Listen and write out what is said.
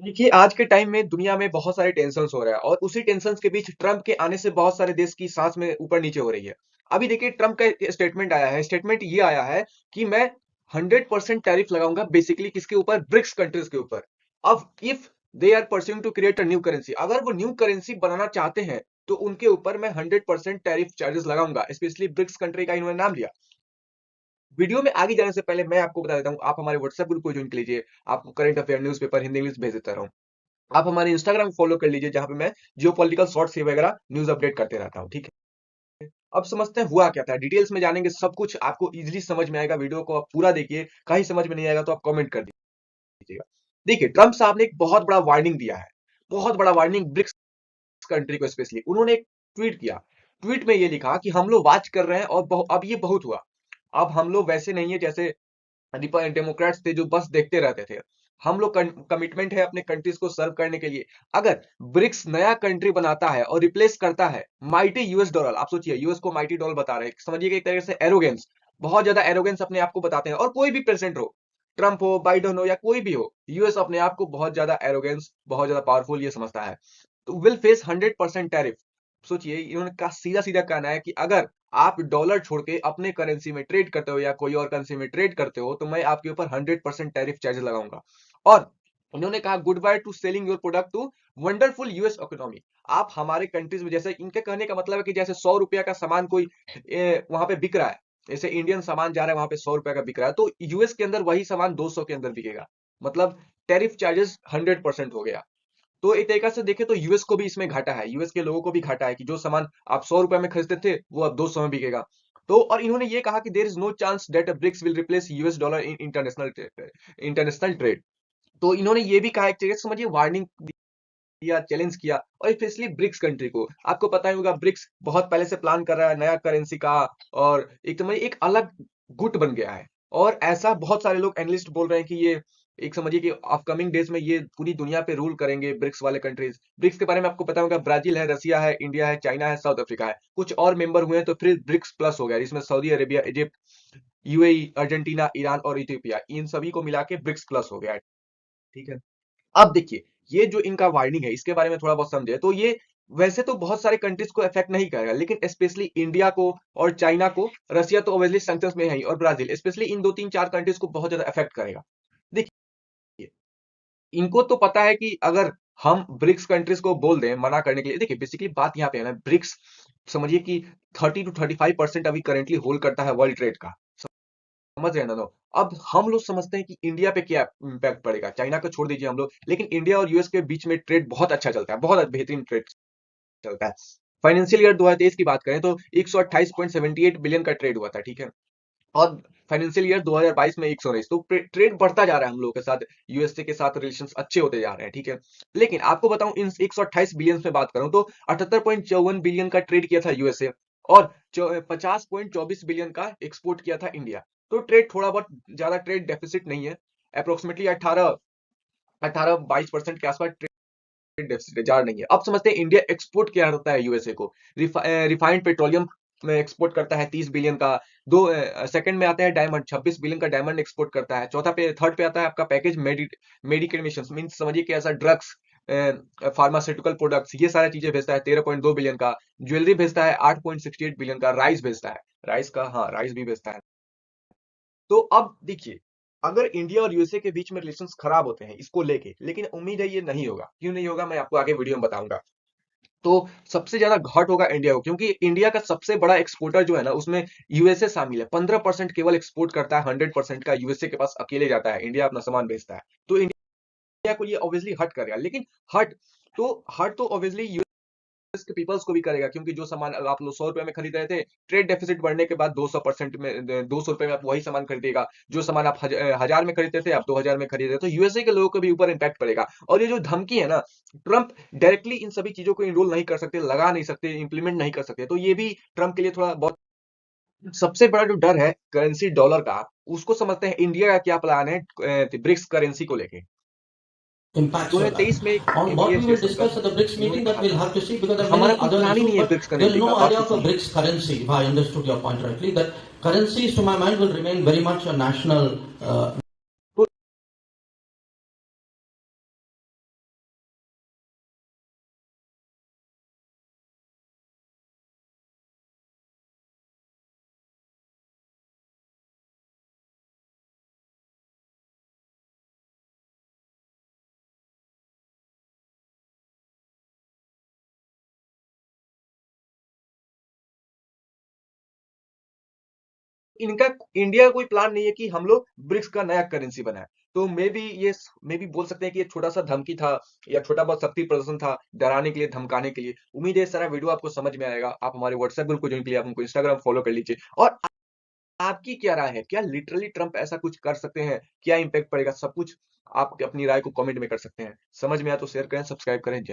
देखिए, आज के टाइम में दुनिया में बहुत सारे टेंशन्स हो रहा है और उसी टेंशन्स के बीच ट्रम्प के आने से बहुत सारे देश की सांस में ऊपर-नीचे हो रही है। अभी देखिए ट्रम्प का एक स्टेटमेंट आया है, स्टेटमेंट ये आया है कि मैं 100% टैरिफ लगाऊँगा बेसिकली किसके ऊपर? ब्रिक्स कंट्रीज़ के ऊपर। अब if they are pursuing to create a new currency, अगर वो न्यू करेंसी बनाना चाहते हैं, तो उनके ऊपर मैं 100% टैरिफ चार्जेस लगाऊँगा, स्पेशली ब्रिक्स कंट्री का इन्होंने नाम लिया। वीडियो में आगे जाने से पहले मैं आपको बता देता हूँ, आप हमारे व्हाट्सएप ग्रुप को ज्वाइन कर लीजिए, आपको current affair, newspaper Hindi, English भेज देता रहूँ। आप हमारे इंस्टाग्राम फॉलो कर लीजिए जहाँ पे मैं जियोपॉलिटिकल शॉर्ट्स ये वगैरह न्यूज़ अपडेट करते रहता हूँ, ठीक है? अब समझते हैं हुआ क्या था, डिटेल्स में जानेंगे सब कुछ आपको ईज़िली समझ में आएगा, वीडियो को आप पूरा देखिए, कहीं समझ में नहीं आएगा तो आप कमेंट कर दीजिएगा। देखिए, ट्रम्प साहब ने एक बहुत बड़ा वार्निंग दिया है, बहुत बड़ा वार्निंग ब्रिक्स कंट्री को स्पेशली। उन्होंने एक ट्वीट किया, ट्वीट में ये लिखा कि हम लोग वाच कर रहे हैं और अब ये बहुत हुआ। अब हम लोग वैसे नहीं है जैसे डेमोक्रेट्स थे जो बस देखते रहते थे। हम लोग कमिटमेंट है अपने कंट्रीज को सर्व करने के लिए। अगर ब्रिक्स नया कंट्री बनाता है और रिप्लेस करता है माइटी यूएस डॉलर, आप सोचिए यूएस को माइटी डॉलर बता रहे हैं, समझिए कि एक तरह से एरोगेंस, बहुत ज्यादा एरोगेंस अपने आप को बताते हैं। और कोई भी प्रेसिडेंट हो, ट्रंप हो, बाइडन हो या कोई भी हो, यूएस अपने आप को बहुत ज्यादा एरोगेंस, बहुत ज्यादा पावरफुल ये समझता है, तो विल फेस 100% टैरिफ। सोचिए इन्होंने कहा, सीधा सीधा कहना है कि अगर आप डॉलर छोड़ के अपने करेंसी में ट्रेड करते हो या कोई और करेंसी में ट्रेड करते हो तो मैं आपके ऊपर 100% टैरिफ चार्ज लगाऊंगा। और इन्होंने कहा good bye to selling your product to wonderful US economy. आप हमारे कंट्रीज में, जैसे इनके कहने का मतलब है कि जैसे 100 रुपया का सामान कोई वहां पे बिक रहा है, जैसे इंडियन सामान जा रहा है वहां पे 100 रुपया का बिक रहा है, तो यूएस के अंदर वही सामान 200 के अंदर बिकेगा। मतलब टैरिफ चार्जेस 100% हो गया। तो एक तरीका से देखें तो यूएस को भी इसमें घाटा है, यूएस के लोगों को भी घाटा है कि जो सामान आप 100 रुपए में खरीदते थे वो अब 200 में बिकेगा। तो और इन्होंने ये कहा कि there is no chance that BRICS will replace US dollar in international trade. तो इन्होंने ये भी कहा, एक तरीके से समझिए वार्निंग दिया, चैलेंज किया। और स्पेशली ब्रिक्स कंट्री को, आपको पता ही होगा ब्रिक्स बहुत पहले से प्लान कर रहा है नया करेंसी का, और एक समझिए एक अलग गुट बन गया है। और ऐसा बहुत सारे लोग एनालिस्ट बोल रहे हैं कि ये एक समझिए कि अपकमिंग डेज में ये पूरी दुनिया पे रूल करेंगे ब्रिक्स वाले कंट्रीज। ब्रिक्स के बारे में आपको पता होगा, ब्राजील है, रसिया है, इंडिया है, चाइना है, साउथ अफ्रीका है, कुछ और मेंबर हुए हैं तो फिर ब्रिक्स प्लस हो गया, जिसमें Saudi Arabia, Egypt, UAE, Argentina, Iran और इथियोपिया, इन सभी को मिला के ब्रिक्स प्लस हो गया है। ठीक है। अब देखिए, ये जो इनका वार्निंग है इसके बारे में थोड़ा बहुत समझे तो ये वैसे तो बहुत सारे कंट्रीज को इफेक्ट नहीं करेगा, लेकिन स्पेशली इंडिया को और चाइना को, रसिया तो ऑब्वियसली सैंक्शंस में है ही, और ब्राजील, स्पेशली इन दो तीन चार कंट्रीज को बहुत ज्यादा इफेक्ट करेगा। देखिए, इनको तो पता है कि अगर हम ब्रिक्स कंट्रीज को बोल दें मना करने के लिए, देखिए बेसिकली बात यहाँ पे है ना, ब्रिक्स समझिए कि 30 to 35% अभी करेंटली होल्ड करता है वर्ल्ड ट्रेड का, समझ रहे हैं ना लोग। अब हम लोग समझते हैं कि इंडिया पे क्या इम्पैक्ट पड़ेगा, चाइना को छोड़ दीजिए हम लोग, लेकिन इंडिया और यूएस के बीच में ट्रेड बहुत अच्छा चलता है, बहुत बेहतरीन ट्रेड चलता है। फाइनेंशियल ईयर 2023 की बात करें तो 128.78 बिलियन का ट्रेड हुआ था, ठीक है। और फाइनेंशियल ईयर 2022 में 119, तो ट्रेड बढ़ता जा रहा है हम लोगों के साथ, यूएसए के साथ रिलेशन अच्छे होते जा रहे हैं, ठीक है। लेकिन आपको बताऊं, इन 128 बिलियन में बात करूं तो 78.54 बिलियन का ट्रेड किया था यूएसए, और 50.24 बिलियन का एक्सपोर्ट किया था इंडिया। तो ट्रेड थोड़ा बहुत ज्यादा ट्रेड डेफिसिट नहीं है, अप्रोक्सीमेटली 18-22% के आसपास ट्रेड डेफिसिट, ज्यादा नहीं है। अब समझते हैं इंडिया एक्सपोर्ट क्या होता है यूएसए को। रिफाइंड पेट्रोलियम में एक्सपोर्ट करता है 30 बिलियन का। दो सेकंड में आता है डायमंड, 26 बिलियन का डायमंड एक्सपोर्ट करता है। चौथा पे, थर्ड पे आता है आपका पैकेज मेडिकेशन, मीन समझिए कि ऐसा ड्रग्स, फार्मास्यूटिकल प्रोडक्ट्स, ये सारी चीजें भेजता है 13.2 बिलियन का। ज्वेलरी भेजता है 8.68 बिलियन का। राइस भेजता है, राइस का, हाँ राइस भी भेजता है। तो अब देखिए, अगर इंडिया और यूएसए के बीच में रिलेशंस खराब होते हैं इसको लेके, लेकिन उम्मीद है ये नहीं होगा। क्यों नहीं होगा मैं आपको आगे वीडियो में बताऊंगा। तो सबसे ज्यादा घाट होगा इंडिया को, क्योंकि इंडिया का सबसे बड़ा एक्सपोर्टर जो है ना उसमें यूएसए शामिल है। 15% केवल एक्सपोर्ट करता है, 100% का यूएसए के पास अकेले जाता है, इंडिया अपना सामान बेचता है। तो इंडिया को ये ऑब्वियसली हर्ट करेगा, लेकिन हर्ट हर्ट तो ऑब्वियसली यूएस के पीपल्स को भी करेगा, क्योंकि जो सामान आप लोग 100 रुपए में खरीद रहे थे, ट्रेड डेफिसिट बढ़ने के बाद 200% में, 200 रुपए में आप वही सामान खरीदेगा। जो सामान आप हजार में खरीदते थे आप 2000 में खरीद रहे, तो यूएसए के लोगों को भी ऊपर इम्पैक्ट पड़ेगा। और ये जो धमकी है ना, ट्रंप डायरेक्टली इन सभी चीजों को इनरोल नहीं कर सकते, लगा नहीं सकते, इंप्लीमेंट नहीं कर सकते, तो ये भी ट्रंप के लिए थोड़ा बहुत। सबसे बड़ा जो डर है करेंसी डॉलर का, उसको समझते हैं इंडिया का क्या प्लान है ब्रिक्स करेंसी को लेके। impacts your life. 2023 में On what ये we will statement discuss at the BRICS इन्होंने meeting, that कहा we'll था have to see, because there कि are हमारा many कोई other प्लान ही issues, नहीं है but BRICS there's currency no का, बात idea तो of a सुनिए। BRICS currency, if I understood your point rightly, that currencies to my mind will remain very much a national इनका India का कोई plan नहीं है कि हम लोग ब्रिक्स का नया करेंसी बनाए। तो मे बी बोल सकते हैं कि ये छोटा सा धमकी था या छोटा बहुत शक्ति प्रदर्शन था, डराने के लिए, धमकाने के लिए। उम्मीद है ये सारा वीडियो आपको समझ में आएगा। आप हमारे व्हाट्सएप ग्रुप को ज्वाइन के लिए आप हमको इंस्टाग्राम फॉलो कर लीजिए। और आपकी क्या राय है? क्या लिटरली ट्रंप ऐसा कुछ कर सकते हैं? क्या इम्पैक्ट पड़ेगा? सब कुछ आप अपनी राय को कमेंट में कर सकते हैं। समझ में आया तो शेयर करें, सब्सक्राइब करें। जय हिंद।